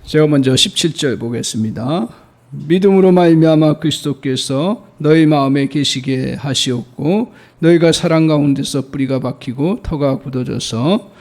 제가 먼저 17절 보겠습니다. 믿음으로 말미암아 그리스도께서 너희 마음에 계시게 하시었고 너희가 사랑 가운데서 뿌리가 박히고 터가 굳어져서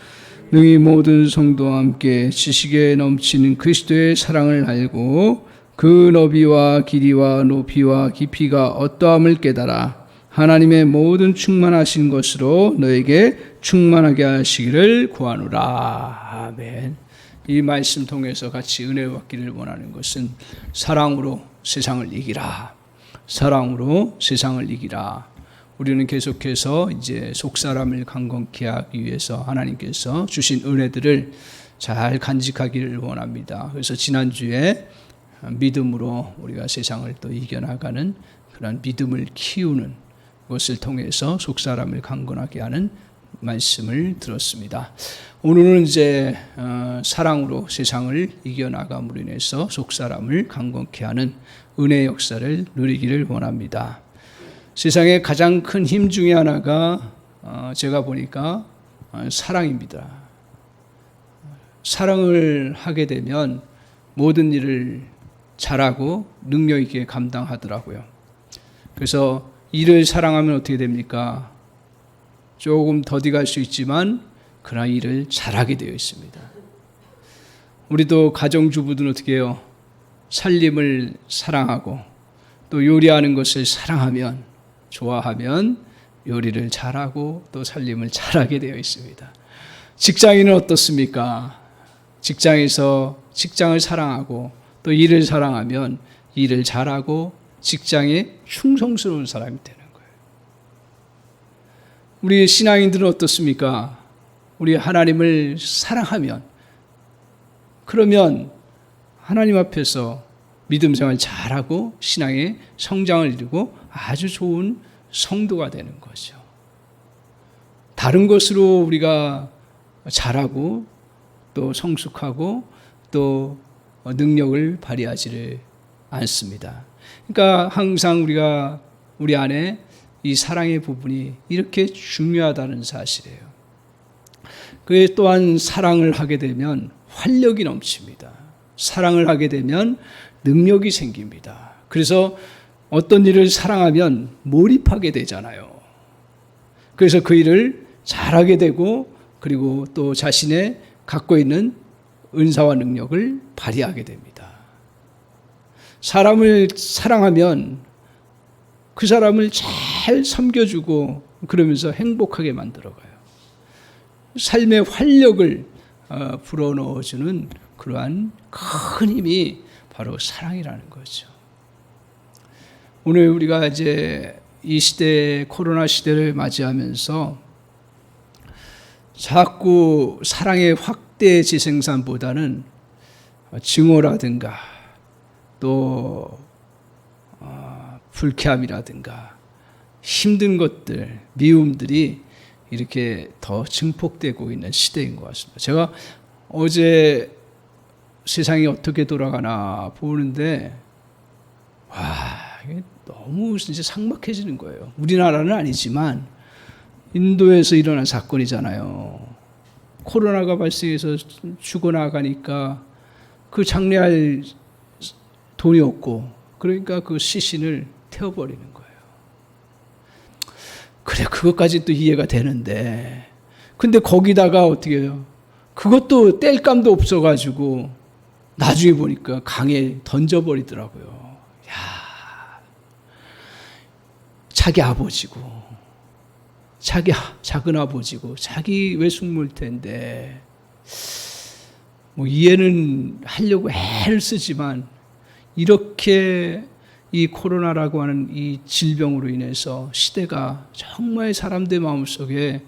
능히 모든 성도와 함께 지식에 넘치는 그리스도의 사랑을 알고 그 너비와 길이와 높이와 깊이가 어떠함을 깨달아 하나님의 모든 충만하신 것으로 너에게 충만하게 하시기를 구하노라. 아멘. 이 말씀 통해서 같이 은혜를 받기를 원하는 것은 사랑으로 세상을 이기라. 사랑으로 세상을 이기라. 우리는 계속해서 이제 속사람을 강건케 하기 위해서 하나님께서 주신 은혜들을 잘 간직하기를 원합니다. 그래서 지난주에 믿음으로 우리가 세상을 또 이겨나가는 그런 믿음을 키우는 것을 통해서 속사람을 강건하게 하는 말씀을 들었습니다. 오늘은 이제 사랑으로 세상을 이겨나감으로 인해서 속사람을 강건케 하는 은혜의 역사를 누리기를 원합니다. 세상의 가장 큰 힘 중에 하나가 제가 보니까 사랑입니다. 사랑을 하게 되면 모든 일을 잘하고 능력 있게 감당하더라고요. 그래서 일을 사랑하면 어떻게 됩니까? 조금 더디갈 수 있지만 그러나 일을 잘하게 되어 있습니다. 우리도 가정주부들은 어떻게 해요? 살림을 사랑하고 또 요리하는 것을 사랑하면 좋아하면 요리를 잘하고 또 살림을 잘하게 되어 있습니다. 직장인은 어떻습니까? 직장에서 직장을 사랑하고 또 일을 사랑하면 일을 잘하고 직장에 충성스러운 사람이 되는 거예요. 우리 신앙인들은 어떻습니까? 우리 하나님을 사랑하면 그러면 하나님 앞에서 믿음 생활 잘하고 신앙의 성장을 이루고 아주 좋은 성도가 되는 거죠. 다른 것으로 우리가 잘하고 또 성숙하고 또 능력을 발휘하지를 않습니다. 그러니까 항상 우리가 우리 안에 이 사랑의 부분이 이렇게 중요하다는 사실이에요. 그 또한 사랑을 하게 되면 활력이 넘칩니다. 사랑을 하게 되면 능력이 생깁니다. 그래서 어떤 일을 사랑하면 몰입하게 되잖아요. 그래서 그 일을 잘하게 되고 그리고 또 자신의 갖고 있는 은사와 능력을 발휘하게 됩니다. 사람을 사랑하면 그 사람을 잘 섬겨주고 그러면서 행복하게 만들어가요. 삶의 활력을 불어넣어주는 그러한 큰 힘이 바로 사랑이라는 거죠. 오늘 우리가 이제 이 시대, 코로나 시대를 맞이하면서 자꾸 사랑의 확대 재생산보다는 증오라든가 또 불쾌함이라든가 힘든 것들, 미움들이 이렇게 더 증폭되고 있는 시대인 것 같습니다. 제가 어제 세상이 어떻게 돌아가나 보는데 이게 너무 진짜 삭막해지는 거예요. 우리나라는 아니지만 인도에서 일어난 사건이잖아요. 코로나가 발생해서 죽어나가니까 그 장례할 돈이 없고 그러니까 그 시신을 태워버리는 거예요. 그래, 그것까지 또 이해가 되는데 근데 거기다가 어떻게 해요? 그것도 뗄감도 없어가지고 나중에 보니까 강에 던져버리더라고요. 야, 자기 아버지고 자기 작은 아버지고 자기 외숙모일 텐데 뭐 이해는 하려고 애를 쓰지만 이렇게 이 코로나라고 하는 이 질병으로 인해서 시대가 정말 사람들 마음속에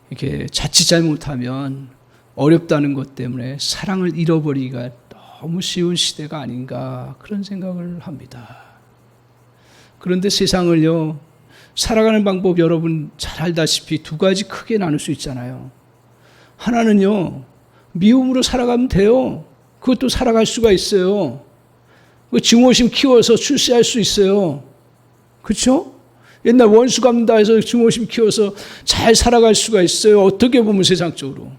이렇게 자칫 잘못하면 어렵다는 것 때문에 사랑을 잃어버리기가 너무 쉬운 시대가 아닌가 그런 생각을 합니다. 그런데 세상을요, 살아가는 방법 여러분 잘 알다시피 두 가지 크게 나눌 수 있잖아요. 하나는요, 미움으로 살아가면 돼요. 그것도 살아갈 수가 있어요. 증오심 키워서 출세할 수 있어요. 그렇죠? 옛날 원수 갚는다 해서 증오심 키워서 잘 살아갈 수가 있어요. 어떻게 보면 세상적으로.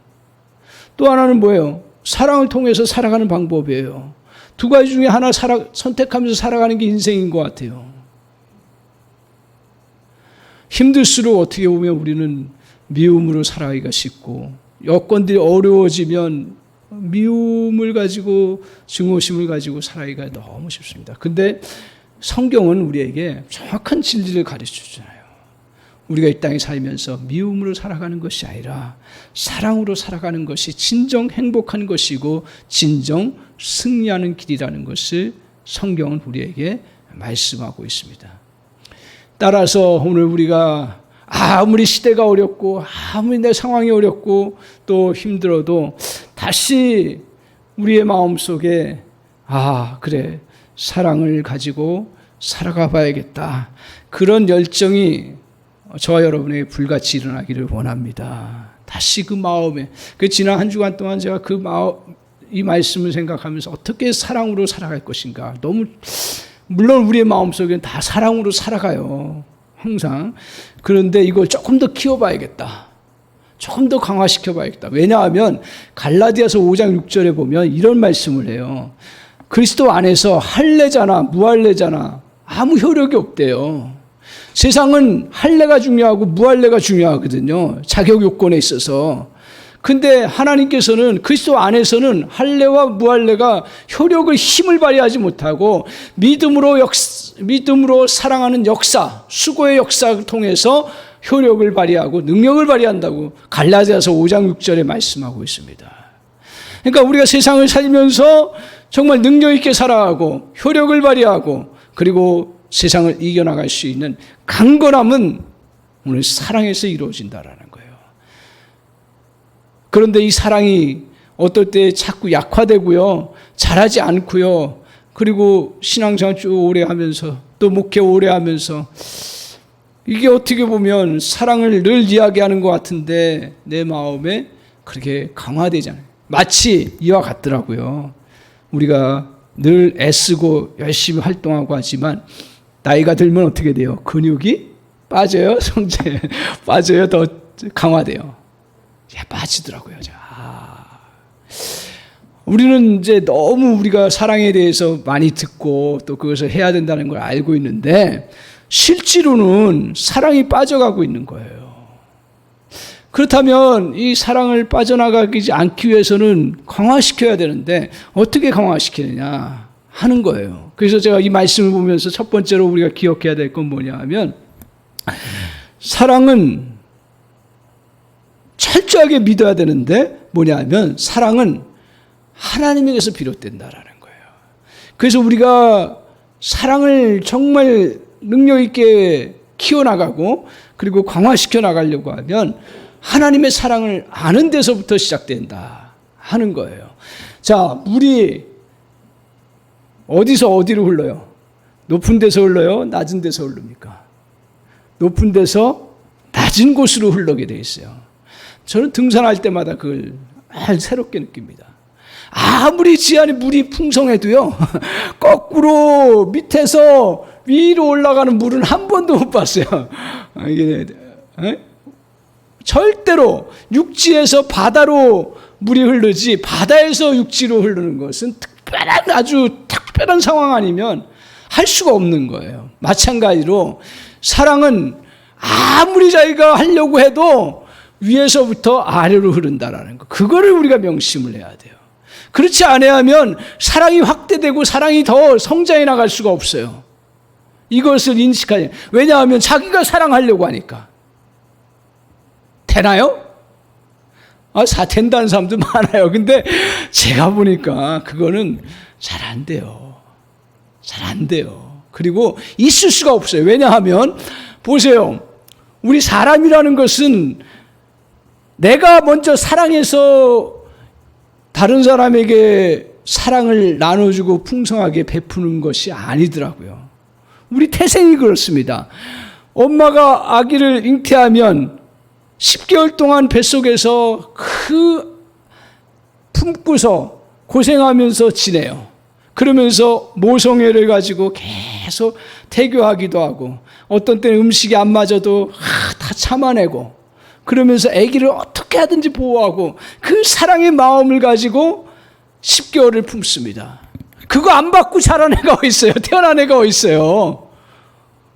또 하나는 뭐예요? 사랑을 통해서 살아가는 방법이에요. 두 가지 중에 하나 선택하면서 살아가는 게 인생인 것 같아요. 힘들수록 어떻게 보면 우리는 미움으로 살아가기가 쉽고, 여건들이 어려워지면 미움을 가지고 증오심을 가지고 살아가기가 너무 쉽습니다. 근데 성경은 우리에게 정확한 진리를 가르쳐 주잖아요. 우리가 이 땅에 살면서 미움으로 살아가는 것이 아니라 사랑으로 살아가는 것이 진정 행복한 것이고 진정 승리하는 길이라는 것을 성경은 우리에게 말씀하고 있습니다. 따라서 오늘 우리가 아무리 시대가 어렵고 아무리 내 상황이 어렵고 또 힘들어도 다시 우리의 마음속에 그래, 사랑을 가지고 살아가 봐야겠다, 그런 열정이 저와 여러분에게 불같이 일어나기를 원합니다. 다시 그 마음에, 지난 한 주간 동안 제가 이 말씀을 생각하면서 어떻게 사랑으로 살아갈 것인가, 너무 물론 우리의 마음속에는 다 사랑으로 살아가요, 항상. 그런데 이걸 조금 더 키워봐야겠다, 조금 더 강화시켜봐야겠다. 왜냐하면 갈라디아서 5장 6절에 보면 이런 말씀을 해요. 그리스도 안에서 할례자나 무할례자나 아무 효력이 없대요. 세상은 할례가 중요하고 무할례가 중요하거든요, 자격 요건에 있어서. 근데 하나님께서는 그리스도 안에서는 할례와 무할례가 효력을, 힘을 발휘하지 못하고 믿음으로 사랑하는 역사, 수고의 역사를 통해서 효력을 발휘하고 능력을 발휘한다고 갈라디아서 5장 6절에 말씀하고 있습니다. 그러니까 우리가 세상을 살면서 정말 능력 있게 살아가고 효력을 발휘하고 그리고 세상을 이겨나갈 수 있는 강건함은 오늘 사랑에서 이루어진다라는 거예요. 그런데 이 사랑이 어떨 때 자꾸 약화되고요, 잘하지 않고요, 그리고 신앙생활 쭉 오래 하면서 또 목회 오래 하면서 이게 어떻게 보면 사랑을 늘 이야기하는 것 같은데 내 마음에 그렇게 강화되잖아요. 마치 이와 같더라고요. 우리가 늘 애쓰고 열심히 활동하고 하지만 나이가 들면 어떻게 돼요? 근육이 빠져요? 성체 빠져요? 더 강화돼요? 빠지더라고요. 우리는 이제 너무 우리가 사랑에 대해서 많이 듣고 또 그것을 해야 된다는 걸 알고 있는데 실제로는 사랑이 빠져가고 있는 거예요. 그렇다면 이 사랑을 빠져나가지 않기 위해서는 강화시켜야 되는데 어떻게 강화시키느냐 하는 거예요. 그래서 제가 이 말씀을 보면서 첫 번째로 우리가 기억해야 될 건 뭐냐 하면, 사랑은 철저하게 믿어야 되는데 뭐냐 하면 사랑은 하나님에게서 비롯된다라는 거예요. 그래서 우리가 사랑을 정말 능력 있게 키워나가고 그리고 강화시켜 나가려고 하면 하나님의 사랑을 아는 데서부터 시작된다 하는 거예요. 자, 물이 어디서 어디로 흘러요? 높은 데서 흘러요? 낮은 데서 흐릅니까? 높은 데서 낮은 곳으로 흘러게 돼 있어요. 저는 등산할 때마다 그걸 새롭게 느낍니다. 아무리 지하에 물이 풍성해도요, 거꾸로 밑에서 위로 올라가는 물은 한 번도 못 봤어요. 이게 절대로 육지에서 바다로 물이 흐르지 바다에서 육지로 흐르는 것은 아주 특별한 상황 아니면 할 수가 없는 거예요. 마찬가지로 사랑은 아무리 자기가 하려고 해도 위에서부터 아래로 흐른다라는 거, 그거를 우리가 명심을 해야 돼요. 그렇지 않으면 사랑이 확대되고 사랑이 더 성장해 나갈 수가 없어요. 이것을 인식하냐. 왜냐하면 자기가 사랑하려고 하니까. 되나요? 된다는 사람도 많아요. 근데 제가 보니까 그거는 잘 안 돼요. 잘 안 돼요. 그리고 있을 수가 없어요. 왜냐하면 보세요. 우리 사람이라는 것은 내가 먼저 사랑해서 다른 사람에게 사랑을 나눠주고 풍성하게 베푸는 것이 아니더라고요. 우리 태생이 그렇습니다. 엄마가 아기를 잉태하면 10개월 동안 뱃속에서 품고서 고생하면서 지내요. 그러면서 모성애를 가지고 계속 태교하기도 하고, 어떤 때는 음식이 안 맞아도 다 참아내고, 그러면서 아기를 어떻게 하든지 보호하고 그 사랑의 마음을 가지고 10개월을 품습니다. 그거 안 받고 자란 애가 어디 있어요? 태어난 애가 어디 있어요?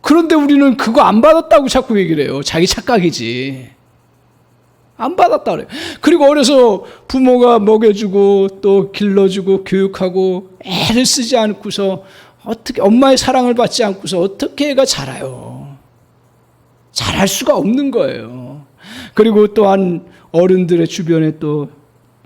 그런데 우리는 그거 안 받았다고 자꾸 얘기를 해요. 자기 착각이지. 안 받았다 그래요. 그리고 어려서 부모가 먹여주고 또 길러주고 교육하고 애를 쓰지 않고서 어떻게 엄마의 사랑을 받지 않고서 어떻게 애가 자라요? 자랄 수가 없는 거예요. 그리고 또한 어른들의 주변에 또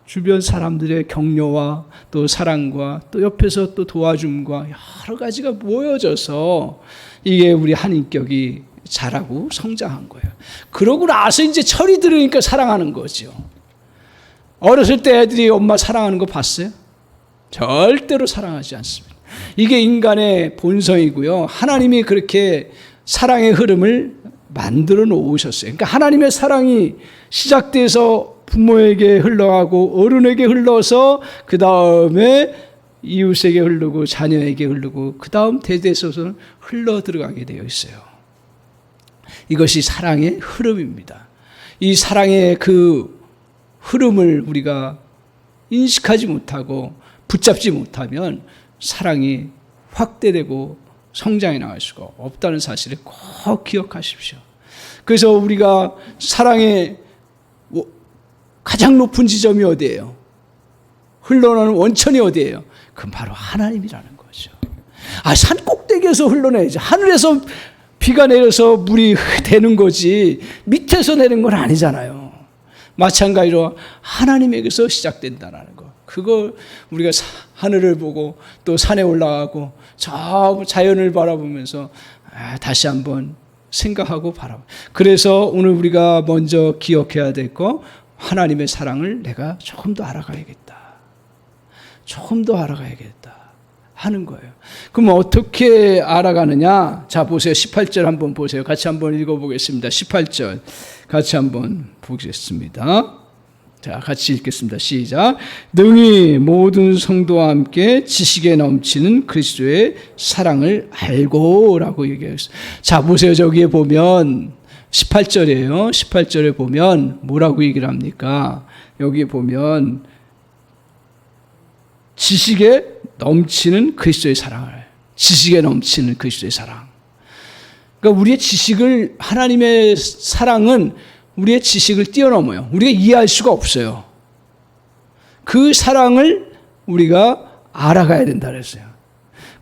주변 사람들의 격려와 또 사랑과 또 옆에서 또 도와줌과 여러 가지가 모여져서 이게 우리 한 인격이 자라고 성장한 거예요. 그러고 나서 이제 철이 들으니까 사랑하는 거죠. 어렸을 때 애들이 엄마 사랑하는 거 봤어요? 절대로 사랑하지 않습니다. 이게 인간의 본성이고요. 하나님이 그렇게 사랑의 흐름을 만들어 놓으셨어요. 그러니까 하나님의 사랑이 시작돼서 부모에게 흘러가고 어른에게 흘러서 그 다음에 이웃에게 흐르고 자녀에게 흐르고 그 다음 대대에서는 흘러 들어가게 되어 있어요. 이것이 사랑의 흐름입니다. 이 사랑의 그 흐름을 우리가 인식하지 못하고 붙잡지 못하면 사랑이 확대되고 성장해 나갈 수가 없다는 사실을 꼭 기억하십시오. 그래서 우리가 사랑의 가장 높은 지점이 어디예요? 흘러나오는 원천이 어디예요? 그건 바로 하나님이라는 거죠. 산 꼭대기에서 흘러내야지. 하늘에서 비가 내려서 물이 되는 거지 밑에서 내는 건 아니잖아요. 마찬가지로 하나님에게서 시작된다는 거. 그거 우리가 하늘을 보고 또 산에 올라가고 저 자연을 바라보면서 다시 한번 생각하고 바라봐. 그래서 오늘 우리가 먼저 기억해야 될 거, 하나님의 사랑을 내가 조금 더 알아가야겠다. 조금 더 알아가야겠다 하는 거예요. 그럼 어떻게 알아가느냐? 자, 보세요. 18절 한번 보세요. 같이 한번 읽어보겠습니다. 18절 같이 한번 보겠습니다. 자, 같이 읽겠습니다. 시작. 능히 모든 성도와 함께 지식에 넘치는 그리스도의 사랑을 알고 라고 얘기했어요. 자, 보세요. 저기에 보면 18절이에요. 18절에 보면 뭐라고 얘기를 합니까? 여기에 보면 지식에 넘치는 그리스도의 사랑을, 지식에 넘치는 그리스도의 사랑. 그러니까 우리의 지식을, 하나님의 사랑은 우리의 지식을 뛰어넘어요. 우리가 이해할 수가 없어요. 그 사랑을 우리가 알아가야 된다 그랬어요.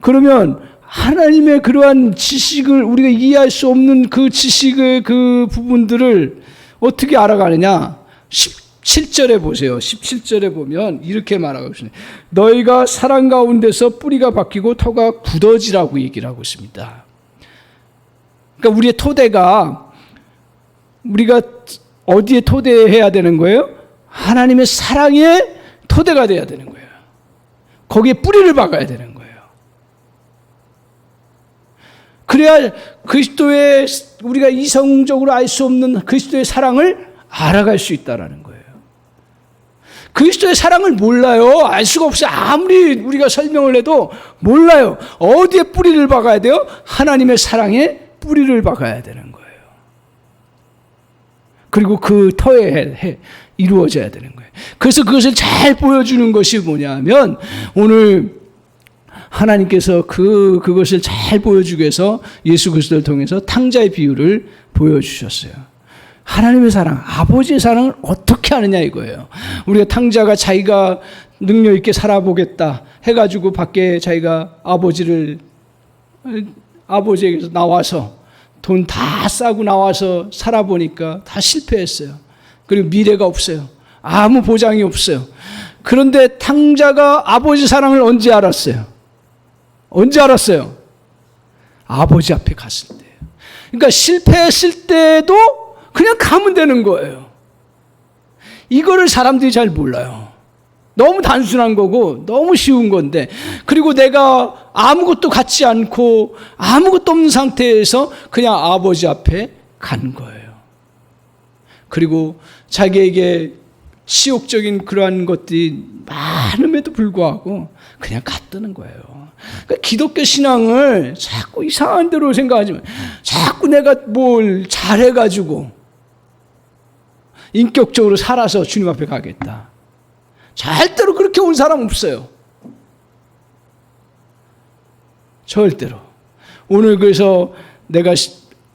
그러면 하나님의 그러한 지식을, 우리가 이해할 수 없는 그 지식의 그 부분들을 어떻게 알아가느냐? 17절에 보세요. 17절에 보면 이렇게 말하고 있습니다. 너희가 사랑 가운데서 뿌리가 박히고 터가 굳어지라고 얘기를 하고 있습니다. 그러니까 우리의 토대가, 우리가 어디에 토대해야 되는 거예요? 하나님의 사랑의 토대가 돼야 되는 거예요. 거기에 뿌리를 박아야 되는 거예요. 그래야 그리스도의, 우리가 이성적으로 알 수 없는 그리스도의 사랑을 알아갈 수 있다는 거예요. 그리스도의 사랑을 몰라요. 알 수가 없어요. 아무리 우리가 설명을 해도 몰라요. 어디에 뿌리를 박아야 돼요? 하나님의 사랑에 뿌리를 박아야 되는 거예요. 그리고 그 터에 이루어져야 되는 거예요. 그래서 그것을 잘 보여주는 것이 뭐냐면, 오늘 하나님께서 그것을 잘 보여주기 위해서 예수 그리스도를 통해서 탕자의 비유를 보여주셨어요. 하나님의 사랑, 아버지의 사랑을 어떻게 하느냐 이거예요. 우리가 탕자가 자기가 능력 있게 살아보겠다 해가지고 밖에 자기가 아버지에게서 나와서 돈 다 싸고 나와서 살아보니까 다 실패했어요. 그리고 미래가 없어요. 아무 보장이 없어요. 그런데 탕자가 아버지 사랑을 언제 알았어요? 언제 알았어요? 아버지 앞에 갔을 때예요. 그러니까 실패했을 때도 그냥 가면 되는 거예요. 이거를 사람들이 잘 몰라요. 너무 단순한 거고 너무 쉬운 건데, 그리고 내가 아무것도 갖지 않고 아무것도 없는 상태에서 그냥 아버지 앞에 간 거예요. 그리고 자기에게 치욕적인 그러한 것들이 많음에도 불구하고 그냥 갔다는 거예요. 그러니까 기독교 신앙을 자꾸 이상한 대로 생각하지 마. 자꾸 내가 뭘 잘해가지고 인격적으로 살아서 주님 앞에 가겠다. 절대로 그렇게 온 사람 없어요. 절대로. 오늘 그래서 내가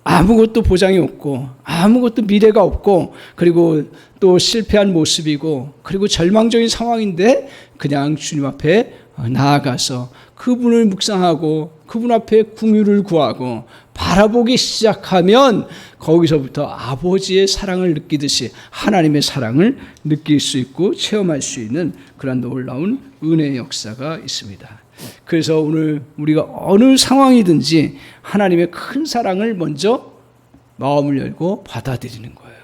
아무것도 보장이 없고 아무것도 미래가 없고 그리고 또 실패한 모습이고 그리고 절망적인 상황인데 그냥 주님 앞에 나아가서 그분을 묵상하고 그분 앞에 긍휼을 구하고 바라보기 시작하면 거기서부터 아버지의 사랑을 느끼듯이 하나님의 사랑을 느낄 수 있고 체험할 수 있는 그런 놀라운 은혜의 역사가 있습니다. 그래서 오늘 우리가 어느 상황이든지 하나님의 큰 사랑을 먼저 마음을 열고 받아들이는 거예요.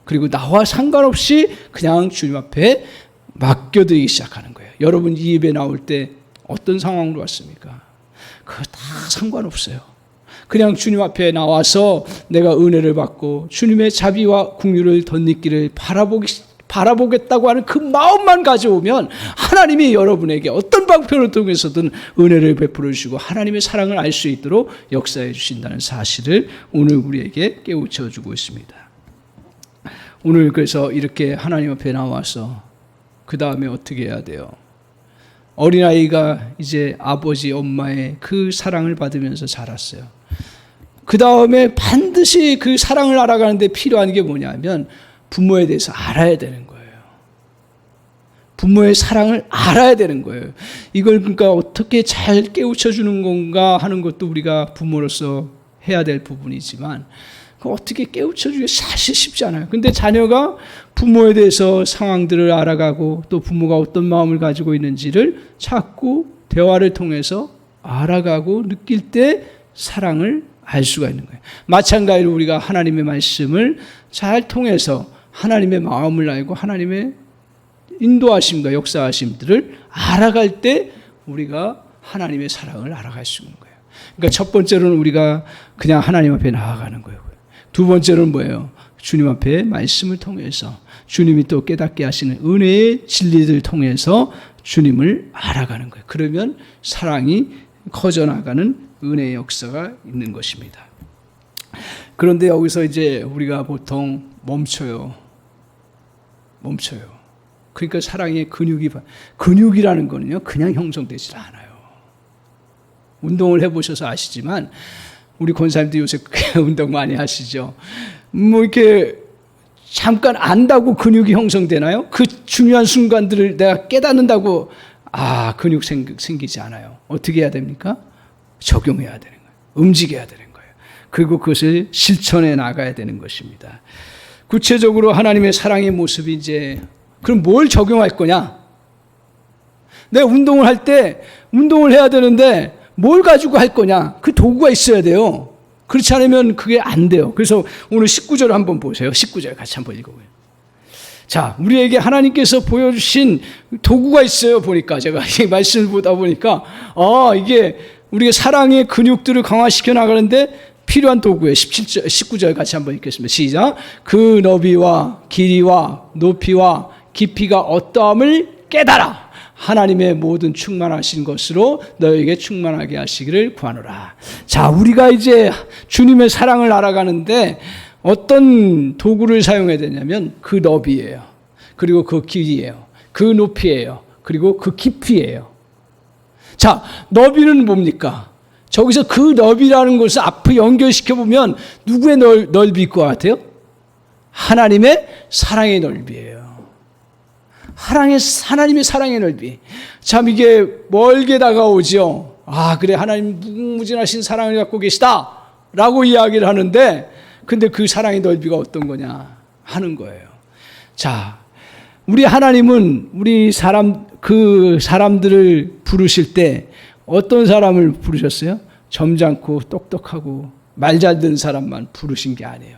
그리고 나와 상관없이 그냥 주님 앞에 맡겨드리기 시작하는 거예요. 여러분 이 예배 나올 때 어떤 상황으로 왔습니까? 그거 다 상관없어요. 그냥 주님 앞에 나와서 내가 은혜를 받고 주님의 자비와 긍휼을 덧입기를 바라보겠다고 하는 그 마음만 가져오면 하나님이 여러분에게 어떤 방편을 통해서든 은혜를 베풀어 주시고 하나님의 사랑을 알 수 있도록 역사해 주신다는 사실을 오늘 우리에게 깨우쳐 주고 있습니다. 오늘 그래서 이렇게 하나님 앞에 나와서 그 다음에 어떻게 해야 돼요? 어린아이가 이제 아버지 엄마의 그 사랑을 받으면서 자랐어요. 그 다음에 반드시 그 사랑을 알아가는데 필요한 게 뭐냐면 부모에 대해서 알아야 되는 거예요. 부모의 사랑을 알아야 되는 거예요. 이걸 그러니까 어떻게 잘 깨우쳐 주는 건가 하는 것도 우리가 부모로서 해야 될 부분이지만 그 어떻게 깨우쳐 주기 사실 쉽지 않아요. 근데 자녀가 부모에 대해서 상황들을 알아가고 또 부모가 어떤 마음을 가지고 있는지를 자꾸 대화를 통해서 알아가고 느낄 때 사랑을 알 수가 있는 거예요. 마찬가지로 우리가 하나님의 말씀을 잘 통해서 하나님의 마음을 알고 하나님의 인도하심과 역사하심들을 알아갈 때 우리가 하나님의 사랑을 알아갈 수 있는 거예요. 그러니까 첫 번째로는 우리가 그냥 하나님 앞에 나아가는 거예요. 두 번째로는 뭐예요? 주님 앞에 말씀을 통해서 주님이 또 깨닫게 하시는 은혜의 진리를 통해서 주님을 알아가는 거예요. 그러면 사랑이 커져나가는 은혜의 역사가 있는 것입니다. 그런데 여기서 이제 우리가 보통 멈춰요. 그러니까 사랑의 근육이라는 거는요, 그냥 형성되지 않아요. 운동을 해보셔서 아시지만, 우리 권사님도 요새 운동 많이 하시죠. 뭐 이렇게 잠깐 안다고 근육이 형성되나요? 그 중요한 순간들을 내가 깨닫는다고, 근육 생기지 않아요. 어떻게 해야 됩니까? 적용해야 되는 거예요. 움직여야 되는 거예요. 그리고 그것을 실천해 나가야 되는 것입니다. 구체적으로 하나님의 사랑의 모습이 이제 그럼 뭘 적용할 거냐? 내가 운동을 할 때 운동을 해야 되는데 뭘 가지고 할 거냐? 그 도구가 있어야 돼요. 그렇지 않으면 그게 안 돼요. 그래서 오늘 19절 한번 보세요. 19절 같이 한번 읽어보세요. 자, 우리에게 하나님께서 보여주신 도구가 있어요. 보니까 제가 이 말씀을 보다 보니까 이게 우리가 사랑의 근육들을 강화시켜 나가는데 필요한 도구예요. 19절 같이 한번 읽겠습니다. 시작. 그 너비와 길이와 높이와 깊이가 어떠함을 깨달아 하나님의 모든 충만하신 것으로 너에게 충만하게 하시기를 구하노라. 자, 우리가 이제 주님의 사랑을 알아가는데 어떤 도구를 사용해야 되냐면 그 너비예요. 그리고 그 길이에요. 그 높이예요. 그리고 그 깊이예요. 자, 너비는 뭡니까? 저기서 그 너비라는 것을 앞에 연결시켜보면 누구의 넓이일 것 같아요? 하나님의 사랑의 넓이에요. 하나님의 사랑의 넓이. 참 이게 멀게 다가오죠. 그래, 하나님 무궁무진하신 사랑을 갖고 계시다 라고 이야기를 하는데 근데 그 사랑의 넓이가 어떤 거냐 하는 거예요. 자, 우리 하나님은 우리 그 사람들을 부르실 때 어떤 사람을 부르셨어요? 점잖고 똑똑하고 말 잘 듣는 사람만 부르신 게 아니에요.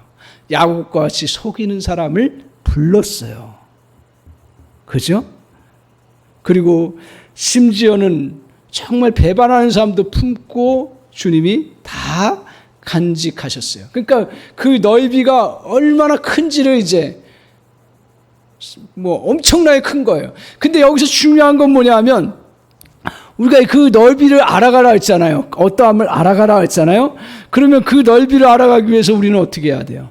야곱과 같이 속이는 사람을 불렀어요. 그죠? 그리고 심지어는 정말 배반하는 사람도 품고 주님이 다 간직하셨어요. 그러니까 그 넓이가 얼마나 큰지를 이제 엄청나게 큰 거예요. 근데 여기서 중요한 건 뭐냐면 우리가 그 넓이를 알아가라 했잖아요. 어떠함을 알아가라 했잖아요. 그러면 그 넓이를 알아가기 위해서 우리는 어떻게 해야 돼요?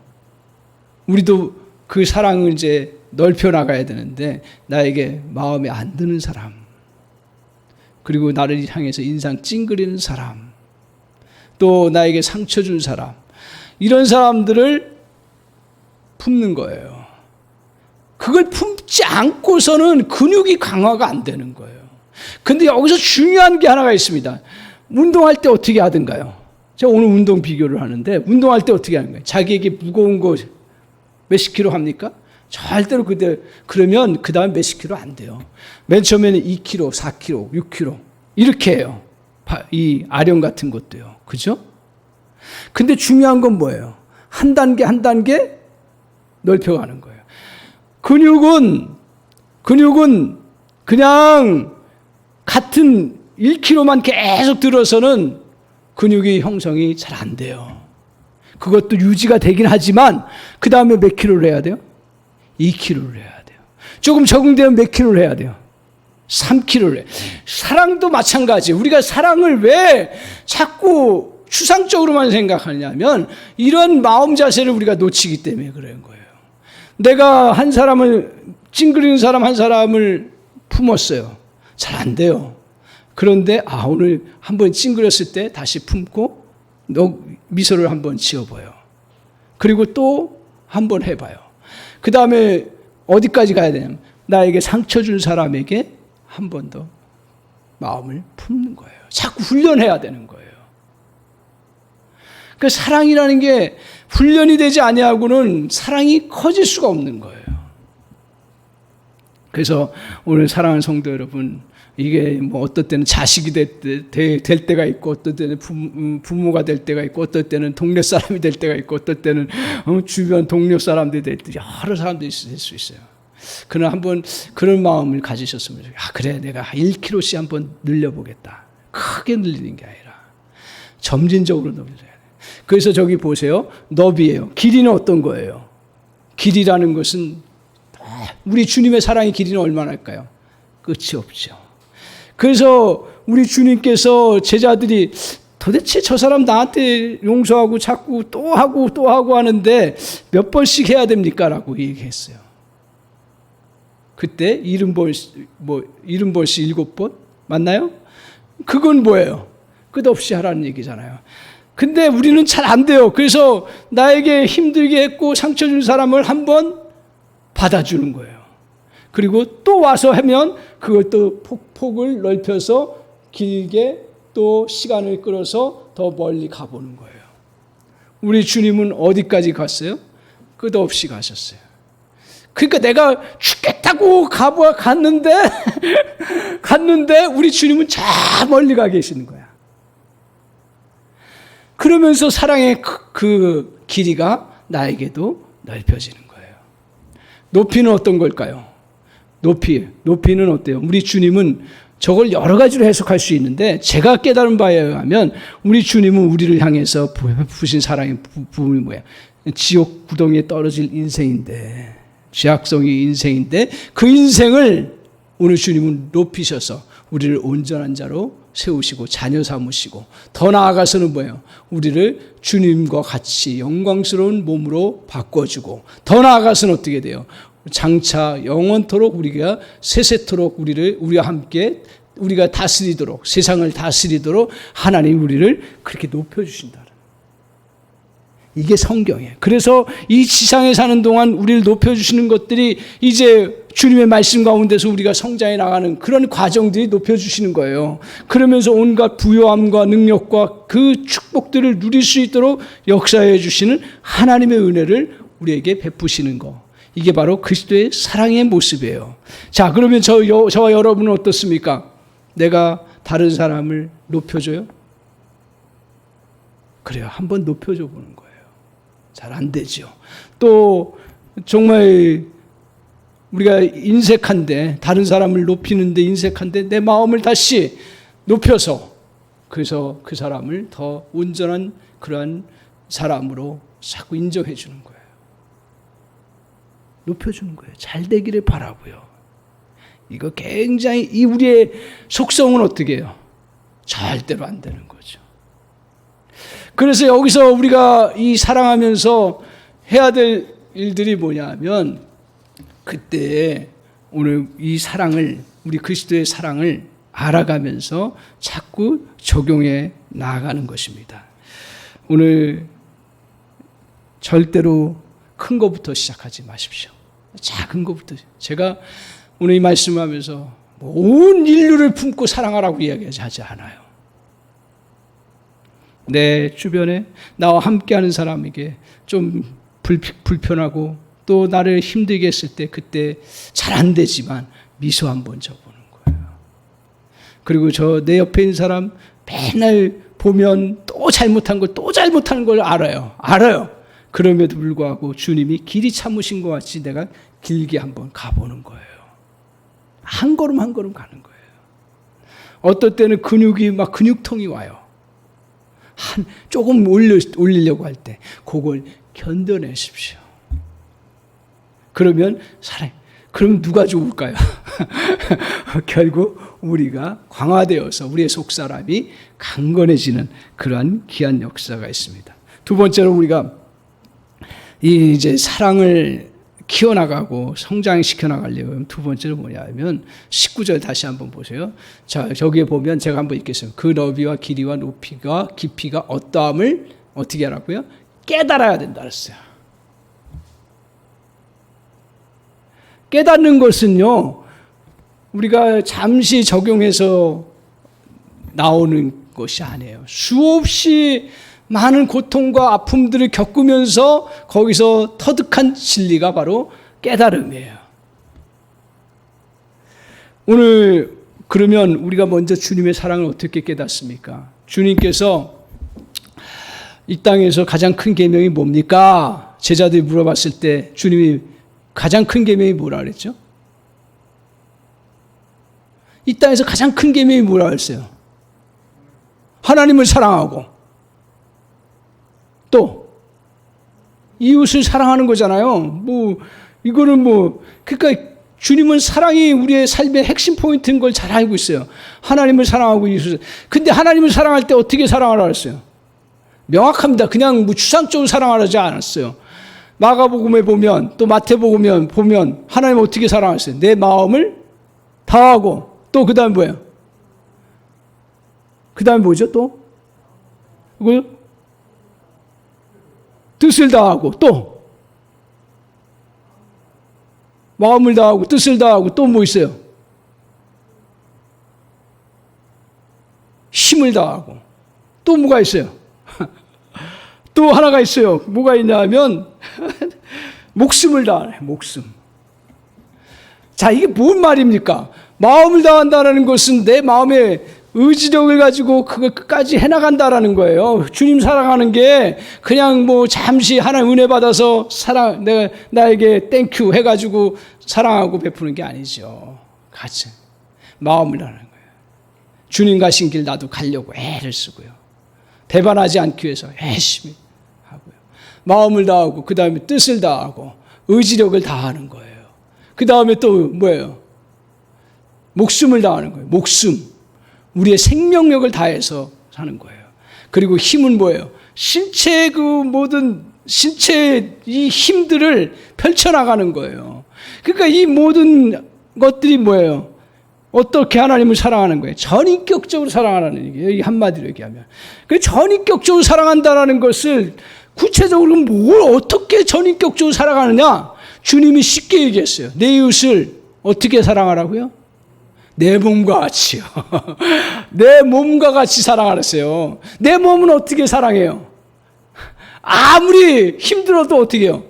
우리도 그 사랑을 이제 넓혀 나가야 되는데 나에게 마음에 안 드는 사람, 그리고 나를 향해서 인상 찡그리는 사람, 또 나에게 상처 준 사람, 이런 사람들을 품는 거예요. 그걸 품지 않고서는 근육이 강화가 안 되는 거예요. 근데 여기서 중요한 게 하나가 있습니다. 운동할 때 어떻게 하든가요? 제가 오늘 운동 비교를 하는데, 운동할 때 어떻게 하는 거예요? 자기에게 무거운 거 몇십 킬로 합니까? 절대로 그러면 그 다음 몇십 킬로 안 돼요. 맨 처음에는 2킬로, 4킬로, 6킬로 이렇게 해요. 이 아령 같은 것도요. 그죠? 근데 중요한 건 뭐예요? 한 단계 한 단계 넓혀가는 거예요. 근육은 그냥 같은 1kg만 계속 들어서는 근육이 형성이 잘 안 돼요. 그것도 유지가 되긴 하지만 그 다음에 몇 킬로를 해야 돼요? 2kg를 해야 돼요. 조금 적응되면 몇 킬로를 해야 돼요? 3kg를 해요. 사랑도 마찬가지. 우리가 사랑을 왜 자꾸 추상적으로만 생각하냐면 이런 마음 자세를 우리가 놓치기 때문에 그런 거예요. 내가 한 사람을, 찡그리는 사람 한 사람을 품었어요. 잘 안 돼요. 그런데 오늘 한번 찡그렸을 때 다시 품고 미소를 한번 지어봐요. 그리고 또 한번 해봐요. 그 다음에 어디까지 가야 되냐면 나에게 상처 준 사람에게 한 번 더 마음을 품는 거예요. 자꾸 훈련해야 되는 거예요. 그 사랑이라는 게 훈련이 되지 아니하고는 사랑이 커질 수가 없는 거예요. 그래서 오늘 사랑하는 성도 여러분, 이게 뭐 어떨 때는 자식이 될 때가 있고, 어떨 때는 부모가 될 때가 있고, 어떨 때는 동네 사람이 될 때가 있고, 어떨 때는 주변 동료 사람들이 될 때 여러 사람들이 될 수 있어요. 그러나 한번 그런 마음을 가지셨으면 좋겠어요. 그래, 내가 1kg씩 한번 늘려보겠다. 크게 늘리는 게 아니라 점진적으로 늘려야 돼요. 그래서 저기 보세요. 너비예요. 길이는 어떤 거예요? 길이라는 것은 우리 주님의 사랑의 길이는 얼마나 할까요? 끝이 없죠. 그래서 우리 주님께서 제자들이 도대체 저 사람 나한테 용서하고 자꾸 또 하고 하는데 몇 번씩 해야 됩니까? 라고 얘기했어요. 그때 70번씩 7번? 맞나요? 그건 뭐예요? 끝없이 하라는 얘기잖아요. 근데 우리는 잘 안 돼요. 그래서 나에게 힘들게 했고 상처 준 사람을 한번 받아주는 거예요. 그리고 또 와서 하면 그걸 또 폭을 넓혀서 길게 또 시간을 끌어서 더 멀리 가보는 거예요. 우리 주님은 어디까지 갔어요? 끝없이 가셨어요. 그러니까 내가 죽겠다고 갔는데 우리 주님은 저 멀리 가 계시는 거야. 그러면서 사랑의 그 길이가 나에게도 넓혀지는 거예요. 높이는 어떤 걸까요? 높이는 어때요? 우리 주님은 저걸 여러 가지로 해석할 수 있는데 제가 깨달은 바에 의하면 우리 주님은 우리를 향해서 베푸신 사랑의 부분이 뭐예요? 지옥 구덩이에 떨어질 인생인데, 죄악성이 인생인데 그 인생을 오늘 주님은 높이셔서 우리를 온전한 자로 세우시고 자녀 삼으시고, 더 나아가서는 뭐예요? 우리를 주님과 같이 영광스러운 몸으로 바꿔주고, 더 나아가서는 어떻게 돼요? 장차 영원토록 우리가 세세토록 우리와 함께 우리가 다스리도록, 세상을 다스리도록 하나님 우리를 그렇게 높여주신다. 이게 성경이에요. 그래서 이 지상에 사는 동안 우리를 높여주시는 것들이 이제 주님의 말씀 가운데서 우리가 성장해 나가는 그런 과정들이 높여주시는 거예요. 그러면서 온갖 부요함과 능력과 그 축복들을 누릴 수 있도록 역사해 주시는 하나님의 은혜를 우리에게 베푸시는 거. 이게 바로 그리스도의 사랑의 모습이에요. 자, 그러면 저와 여러분은 어떻습니까? 내가 다른 사람을 높여줘요? 그래요. 한번 높여줘 보는 거예요. 잘 안 되죠. 또 정말 우리가 인색한데, 다른 사람을 높이는데 인색한데 내 마음을 다시 높여서, 그래서 그 사람을 더 온전한 그러한 사람으로 자꾸 인정해 주는 거예요. 높여주는 거예요. 잘 되기를 바라고요. 이거 굉장히, 이 우리의 속성은 어떻게 해요? 절대로 안 되는 거죠. 그래서 여기서 우리가 이 사랑하면서 해야 될 일들이 뭐냐면, 그때 오늘 이 사랑을, 우리 그리스도의 사랑을 알아가면서 자꾸 적용해 나아가는 것입니다. 오늘 절대로 큰 것부터 시작하지 마십시오. 작은 것부터. 제가 오늘 이 말씀하면서 온 인류를 품고 사랑하라고 이야기하지 않아요. 내 주변에 나와 함께하는 사람에게 좀 불편하고 또 나를 힘들게 했을 때 그때 잘 안 되지만 미소 한번 줘보는 거예요. 그리고 내 옆에 있는 사람 맨날 보면 또 잘못한 걸 알아요. 그럼에도 불구하고 주님이 길이 참으신 것 같이 내가 길게 한번 가보는 거예요. 한 걸음 한 걸음 가는 거예요. 어떨 때는 근육통이 와요. 조금 올리려고 할 때 그걸 견뎌내십시오. 그러면 그럼 누가 좋을까요? 결국 우리가 강화되어서 우리의 속사람이 강건해지는 그러한 귀한 역사가 있습니다. 두 번째로 우리가 이제 사랑을 키워나가고 성장시켜 나가려면 두 번째로 뭐냐면 19절 다시 한번 보세요. 자, 저기에 보면 제가 한번 읽겠습니다. 그 너비와 길이와 높이가 깊이가 어떠함을 어떻게 하라고요? 깨달아야 된다 그랬어요. 깨닫는 것은요, 우리가 잠시 적용해서 나오는 것이 아니에요. 수없이 많은 고통과 아픔들을 겪으면서 거기서 터득한 진리가 바로 깨달음이에요. 오늘 그러면 우리가 먼저 주님의 사랑을 어떻게 깨닫습니까? 주님께서 이 땅에서 가장 큰 계명이 뭡니까? 제자들이 물어봤을 때 주님이 가장 큰 계명이 뭐라 그랬죠? 이 땅에서 가장 큰 계명이 뭐라 그랬어요? 하나님을 사랑하고 또 이웃을 사랑하는 거잖아요. 그러니까 주님은 사랑이 우리의 삶의 핵심 포인트인 걸 잘 알고 있어요. 하나님을 사랑하고 이웃을. 근데 하나님을 사랑할 때 어떻게 사랑하라 했어요? 명확합니다. 그냥 추상적으로 사랑하지 않았어요. 마가복음에 보면 또 마태복음에 보면 하나님 어떻게 사랑하셨어요? 내 마음을 다하고 또 그다음 뭐예요? 그다음 뭐죠? 또 이걸 뜻을 다하고 또 마음을 다하고 뜻을 다하고 또 뭐 있어요? 힘을 다하고 또 뭐가 있어요? 또 하나가 있어요. 뭐가 있냐면 목숨을 다하네. 목숨. 자, 이게 뭔 말입니까? 마음을 다한다는 것은 내 마음의 의지력을 가지고 그걸 끝까지 해나간다라는 거예요. 주님 사랑하는 게 그냥 잠시 하나님 은혜 받아서 내가 나에게 땡큐 해가지고 사랑하고 베푸는 게 아니죠. 같이 마음을 다하는 거예요. 주님 가신 길 나도 가려고 애를 쓰고요. 배반하지 않기 위해서 열심히 하고요. 마음을 다하고 그 다음에 뜻을 다하고 의지력을 다하는 거예요. 그 다음에 또 뭐예요? 목숨을 다하는 거예요. 목숨. 우리의 생명력을 다해서 사는 거예요. 그리고 힘은 뭐예요? 신체의 신체의 이 힘들을 펼쳐나가는 거예요. 그러니까 이 모든 것들이 뭐예요? 어떻게 하나님을 사랑하는 거예요? 전인격적으로 사랑하라는 얘기예요. 이 한마디로 얘기하면. 그 전인격적으로 사랑한다라는 것을 구체적으로 뭘 어떻게 전인격적으로 사랑하느냐? 주님이 쉽게 얘기했어요. 내 이웃을 어떻게 사랑하라고요? 내 몸과 같이요. 내 몸과 같이 사랑하랬어요. 내 몸은 어떻게 사랑해요? 아무리 힘들어도 어떻게 해요?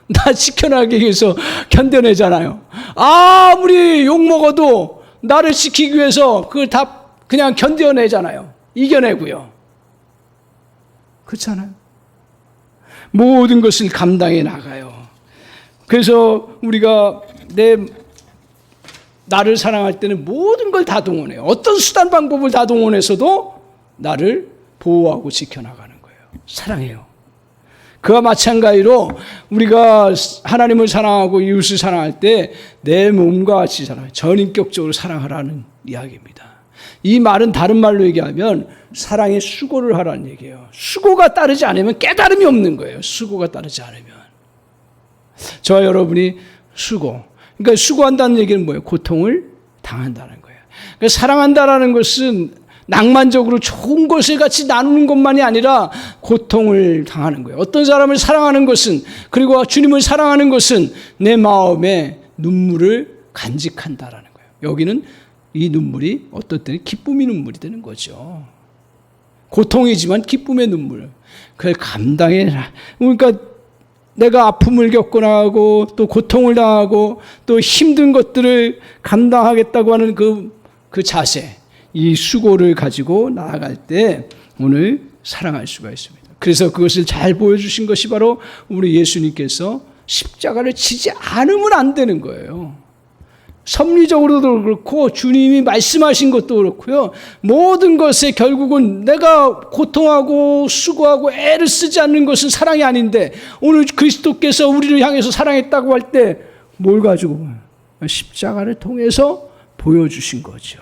나 지켜나가기 위해서 견뎌내잖아요. 아무리 욕먹어도 나를 지키기 위해서 그걸 다 그냥 견뎌내잖아요. 이겨내고요. 그렇잖아요. 모든 것을 감당해 나가요. 그래서 우리가 나를 사랑할 때는 모든 걸 다 동원해요. 어떤 수단 방법을 다 동원해서도 나를 보호하고 지켜나가는 거예요. 사랑해요. 그와 마찬가지로 우리가 하나님을 사랑하고 이웃을 사랑할 때 내 몸과 같이 사랑해요. 전인격적으로 사랑하라는 이야기입니다. 이 말은 다른 말로 얘기하면 사랑에 수고를 하라는 얘기예요. 수고가 따르지 않으면 깨달음이 없는 거예요. 수고가 따르지 않으면. 저와 여러분이 수고, 그러니까 수고한다는 얘기는 뭐예요? 고통을 당한다는 거예요. 그러니까 사랑한다라는 것은 낭만적으로 좋은 것을 같이 나누는 것만이 아니라 고통을 당하는 거예요. 어떤 사람을 사랑하는 것은, 그리고 주님을 사랑하는 것은 내 마음에 눈물을 간직한다라는 거예요. 여기는 이 눈물이 어떨 때는 기쁨의 눈물이 되는 거죠. 고통이지만 기쁨의 눈물. 그걸 감당해. 그러니까 내가 아픔을 겪거나 하고 또 고통을 당하고 또 힘든 것들을 감당하겠다고 하는 그 자세, 이 수고를 가지고 나아갈 때 오늘 사랑할 수가 있습니다. 그래서 그것을 잘 보여주신 것이 바로 우리 예수님께서 십자가를 지지 않으면 안 되는 거예요. 섭리적으로도 그렇고 주님이 말씀하신 것도 그렇고요. 모든 것에 결국은 내가 고통하고 수고하고 애를 쓰지 않는 것은 사랑이 아닌데, 오늘 그리스도께서 우리를 향해서 사랑했다고 할 때 뭘 가지고? 십자가를 통해서 보여주신 거죠.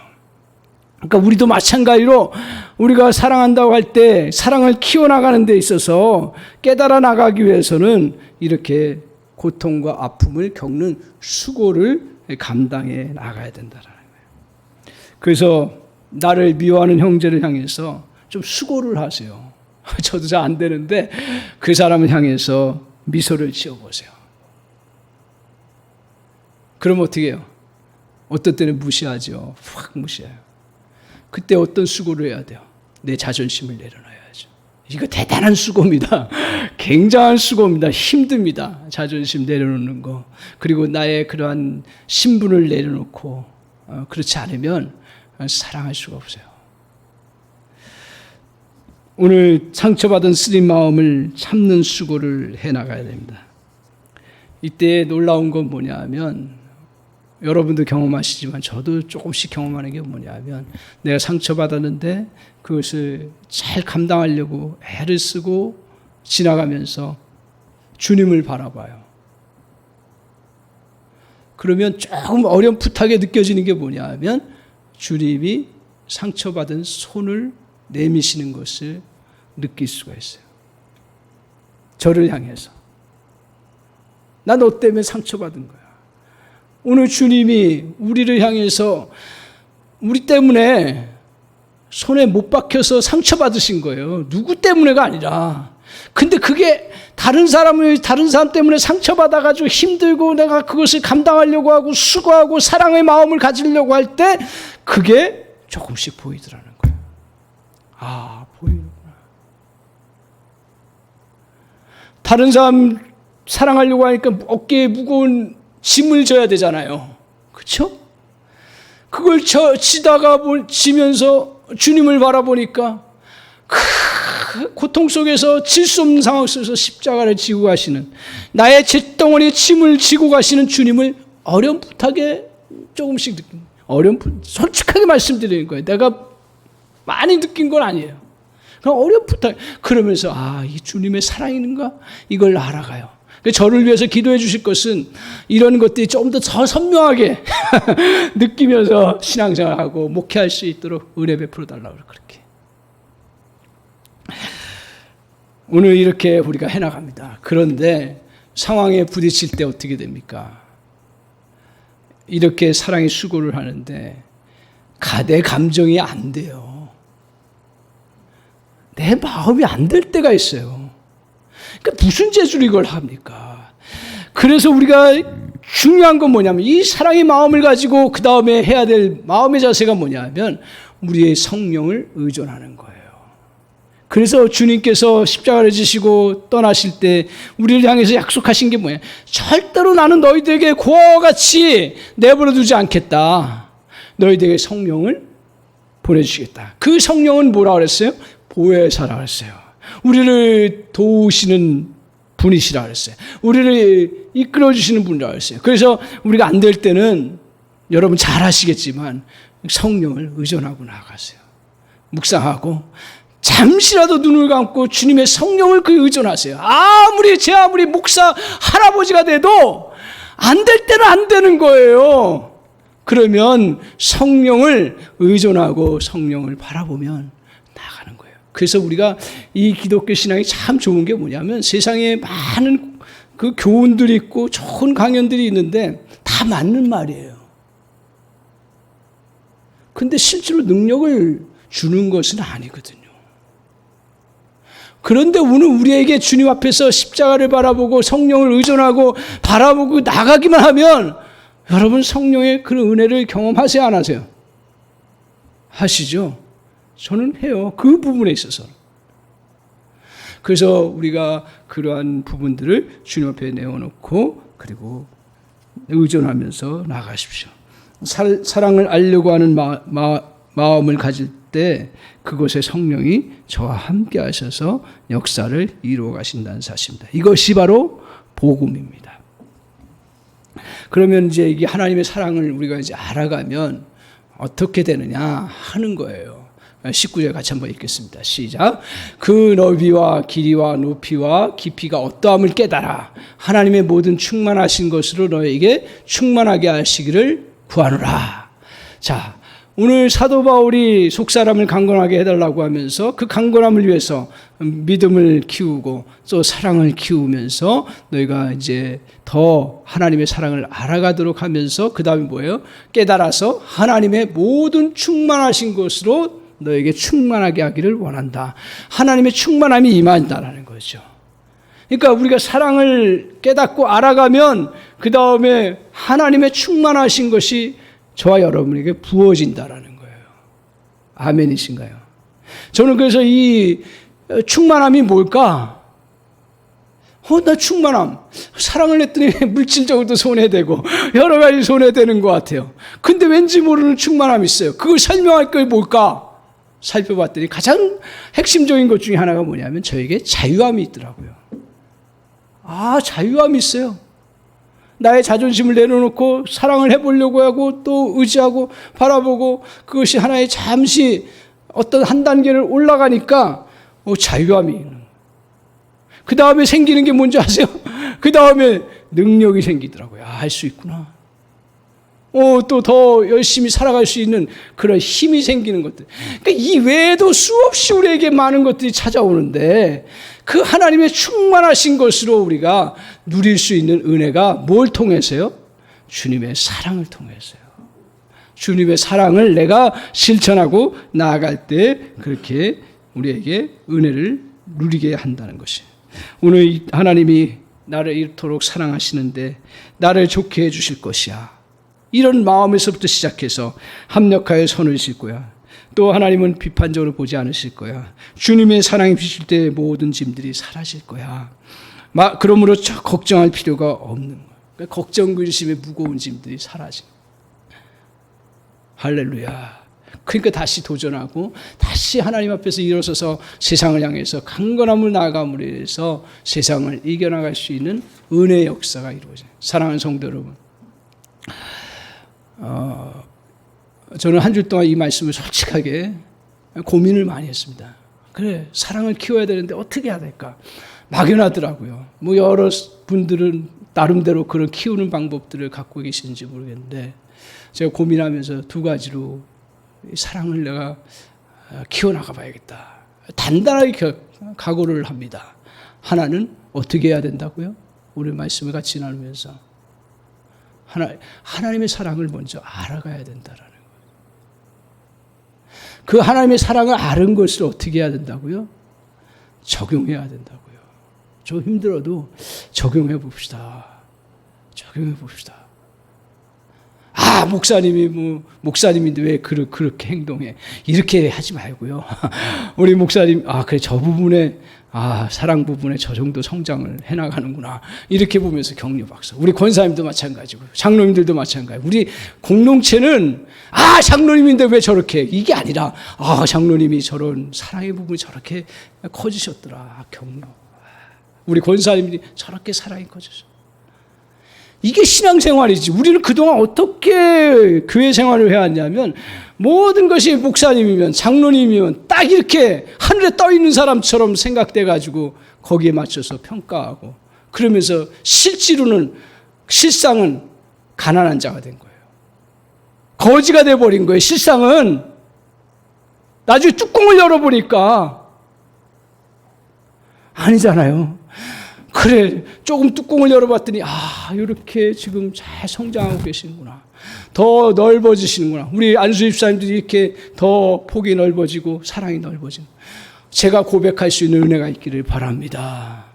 그러니까 우리도 마찬가지로 우리가 사랑한다고 할 때 사랑을 키워나가는 데 있어서 깨달아 나가기 위해서는 이렇게 고통과 아픔을 겪는 수고를 감당해 나가야 된다라는 거예요. 그래서 나를 미워하는 형제를 향해서 좀 수고를 하세요. 저도 잘 안 되는데 그 사람을 향해서 미소를 지어보세요. 그럼 어떻게 해요? 어떨 때는 무시하죠. 확 무시해요. 그때 어떤 수고를 해야 돼요? 내 자존심을 내려놔야죠. 이거 대단한 수고입니다. 굉장한 수고입니다. 힘듭니다. 자존심 내려놓는 거. 그리고 나의 그러한 신분을 내려놓고 그렇지 않으면 사랑할 수가 없어요. 오늘 상처받은 쓰린 마음을 참는 수고를 해나가야 됩니다. 이때 놀라운 건 뭐냐 하면, 여러분도 경험하시지만 저도 조금씩 경험하는 게 뭐냐 하면, 내가 상처받았는데 그것을 잘 감당하려고 애를 쓰고 지나가면서 주님을 바라봐요. 그러면 조금 어렴풋하게 느껴지는 게 뭐냐 하면, 주님이 상처받은 손을 내미시는 것을 느낄 수가 있어요. 저를 향해서. 나 너 때문에 상처받은 거야. 오늘 주님이 우리를 향해서 우리 때문에 손에 못 박혀서 상처받으신 거예요. 누구 때문에가 아니라. 근데 그게 다른 사람 때문에 상처받아가지고 힘들고 내가 그것을 감당하려고 하고 수고하고 사랑의 마음을 가지려고 할 때 그게 조금씩 보이더라는 거예요. 아, 보이는구나. 다른 사람 사랑하려고 하니까 어깨에 무거운 짐을 져야 되잖아요. 그렇죠? 그걸 지면서 주님을 바라보니까 고통 속에서 질 수 없는 상황 속에서 십자가를 지고 가시는, 나의 잿덩어리에 짐을 지고 가시는 주님을 어렴풋하게 조금씩 솔직하게 말씀드리는 거예요. 내가 많이 느낀 건 아니에요. 그냥 어렴풋하게. 그러면서 이 주님의 사랑인가? 이걸 알아가요. 저를 위해서 기도해 주실 것은 이런 것들이 좀 더 선명하게 느끼면서 신앙생활하고 목회할 수 있도록 은혜 베풀어 달라고 그렇게. 오늘 이렇게 우리가 해나갑니다. 그런데 상황에 부딪힐 때 어떻게 됩니까? 이렇게 사랑의 수고를 하는데 내 감정이 안 돼요. 내 마음이 안 될 때가 있어요. 그러니까 무슨 재주로 이걸 합니까? 그래서 우리가 중요한 건 뭐냐면, 이 사랑의 마음을 가지고 그 다음에 해야 될 마음의 자세가 뭐냐면 우리의 성령을 의존하는 거예요. 그래서 주님께서 십자가를 지시고 떠나실 때 우리를 향해서 약속하신 게 뭐예요? 절대로 나는 너희들에게 고아와 같이 내버려 두지 않겠다. 너희들에게 성령을 보내주시겠다. 그 성령은 뭐라 그랬어요? 보혜사라 그랬어요. 우리를 도우시는 분이시라 그랬어요. 우리를 이끌어주시는 분이라 그랬어요. 그래서 우리가 안 될 때는 여러분 잘 아시겠지만 성령을 의존하고 나아가세요. 묵상하고 잠시라도 눈을 감고 주님의 성령을 의존하세요. 제 아무리 목사 할아버지가 돼도 안 될 때는 안 되는 거예요. 그러면 성령을 의존하고 성령을 바라보면 나가는 거예요. 그래서 우리가 이 기독교 신앙이 참 좋은 게 뭐냐면, 세상에 많은 그 교훈들이 있고 좋은 강연들이 있는데 다 맞는 말이에요. 근데 실제로 능력을 주는 것은 아니거든요. 그런데 오늘 우리에게 주님 앞에서 십자가를 바라보고 성령을 의존하고 바라보고 나가기만 하면 여러분 성령의 그런 은혜를 경험하세요, 안 하세요? 하시죠? 저는 해요. 그 부분에 있어서. 그래서 우리가 그러한 부분들을 주님 앞에 내어놓고 그리고 의존하면서 나가십시오. 사랑을 알려고 하는 마음을 가질 때 그곳에 성령이 저와 함께 하셔서 역사를 이루어 가신다는 사실입니다. 이것이 바로 복음입니다. 그러면 이제 이게 하나님의 사랑을 우리가 이제 알아가면 어떻게 되느냐 하는 거예요. 19절 같이 한번 읽겠습니다. 시작. 그 너비와 길이와 높이와 깊이가 어떠함을 깨달아 하나님의 모든 충만하신 것으로 너에게 충만하게 하시기를 구하노라. 자, 오늘 사도 바울이 속사람을 강건하게 해달라고 하면서 그 강건함을 위해서 믿음을 키우고 또 사랑을 키우면서 너희가 이제 더 하나님의 사랑을 알아가도록 하면서 그 다음에 뭐예요? 깨달아서 하나님의 모든 충만하신 것으로 너에게 충만하게 하기를 원한다. 하나님의 충만함이 임한다라는 거죠. 그러니까 우리가 사랑을 깨닫고 알아가면 그 다음에 하나님의 충만하신 것이 저와 여러분에게 부어진다라는 거예요. 아멘이신가요? 저는 그래서 이 충만함이 뭘까? 나 충만함. 사랑을 했더니 물질적으로도 손해되고 여러 가지 손해되는 것 같아요. 근데 왠지 모르는 충만함이 있어요. 그걸 설명할 게 뭘까? 살펴봤더니 가장 핵심적인 것 중에 하나가 뭐냐면 저에게 자유함이 있더라고요. 자유함이 있어요. 나의 자존심을 내려놓고 사랑을 해보려고 하고 또 의지하고 바라보고 그것이 하나의 잠시 어떤 한 단계를 올라가니까 자유함이 있는 거예요. 그 다음에 생기는 게 뭔지 아세요? 그 다음에 능력이 생기더라고요. 할 수 있구나. 또 더 열심히 살아갈 수 있는 그런 힘이 생기는 것들. 그러니까 이 외에도 수없이 우리에게 많은 것들이 찾아오는데 그 하나님의 충만하신 것으로 우리가 누릴 수 있는 은혜가 뭘 통해서요? 주님의 사랑을 통해서요. 주님의 사랑을 내가 실천하고 나아갈 때 그렇게 우리에게 은혜를 누리게 한다는 것이. 오늘 하나님이 나를 이토록 사랑하시는데 나를 좋게 해주실 것이야. 이런 마음에서부터 시작해서 합력하여 선을 실 거야. 또 하나님은 비판적으로 보지 않으실 거야. 주님의 사랑이 비칠 때 모든 짐들이 사라질 거야. 그러므로 걱정할 필요가 없는 거야. 그러니까 걱정, 근심의 무거운 짐들이 사라진 거야. 할렐루야. 그러니까 다시 도전하고 다시 하나님 앞에서 일어서서 세상을 향해서 강건함을 나아감으로 해서 세상을 이겨나갈 수 있는 은혜의 역사가 이루어져요. 사랑하는 성도 여러분, 저는 한 주 동안 이 말씀을 솔직하게 고민을 많이 했습니다. 그래, 사랑을 키워야 되는데 어떻게 해야 될까? 막연하더라고요. 여러 분들은 나름대로 그런 키우는 방법들을 갖고 계시는지 모르겠는데 제가 고민하면서 두 가지로 사랑을 내가 키워나가 봐야겠다. 단단하게 각오를 합니다. 하나는 어떻게 해야 된다고요? 우리 말씀을 같이 나누면서 하나님의 사랑을 먼저 알아가야 된다라는 거예요. 그 하나님의 사랑을 아는 것을 어떻게 해야 된다고요? 적용해야 된다고요. 좀 힘들어도 적용해 봅시다. 적용해 봅시다. 목사님인데 왜 그렇게 행동해? 이렇게 하지 말고요. 우리 목사님, 그래, 저 부분에, 사랑 부분에 저 정도 성장을 해나가는구나. 이렇게 보면서 격려 박수. 우리 권사님도 마찬가지고, 장로님들도 마찬가지고, 우리 공동체는, 장로님인데 왜 저렇게? 이게 아니라, 장로님이 저런 사랑의 부분이 저렇게 커지셨더라. 격려. 우리 권사님들이 저렇게 사랑이 커졌어. 이게 신앙생활이지. 우리는 그동안 어떻게 교회 생활을 해왔냐면 모든 것이 목사님이면 장로님이면 딱 이렇게 하늘에 떠 있는 사람처럼 생각돼가지고 거기에 맞춰서 평가하고 그러면서 실상은 가난한 자가 된 거예요. 거지가 돼버린 거예요. 실상은 나중에 뚜껑을 열어보니까 아니잖아요. 그래, 조금 뚜껑을 열어봤더니 이렇게 지금 잘 성장하고 계시는구나. 더 넓어지시는구나. 우리 안수 집사님들이 이렇게 더 폭이 넓어지고 사랑이 넓어지는, 제가 고백할 수 있는 은혜가 있기를 바랍니다.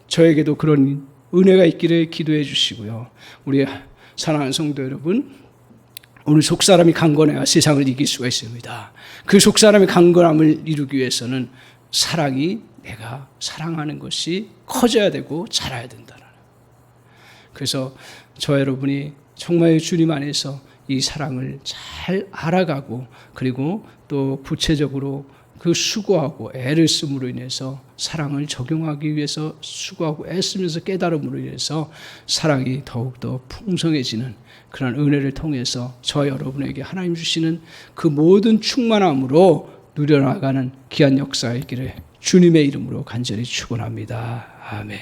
저에게도 그런 은혜가 있기를 기도해 주시고요. 우리 사랑하는 성도 여러분, 오늘 속사람이 강건해야 세상을 이길 수가 있습니다. 그 속사람의 강건함을 이루기 위해서는 사랑이, 내가 사랑하는 것이 커져야 되고 자라야 된다. 그래서 저 여러분이 정말 주님 안에서 이 사랑을 잘 알아가고, 그리고 또 구체적으로 그 수고하고 애를 씀으로 인해서 사랑을 적용하기 위해서 수고하고 애쓰면서 깨달음으로 인해서 사랑이 더욱더 풍성해지는 그런 은혜를 통해서 저 여러분에게 하나님 주시는 그 모든 충만함으로 누려나가는 귀한 역사가 있기를 주님의 이름으로 간절히 축원합니다. 아멘.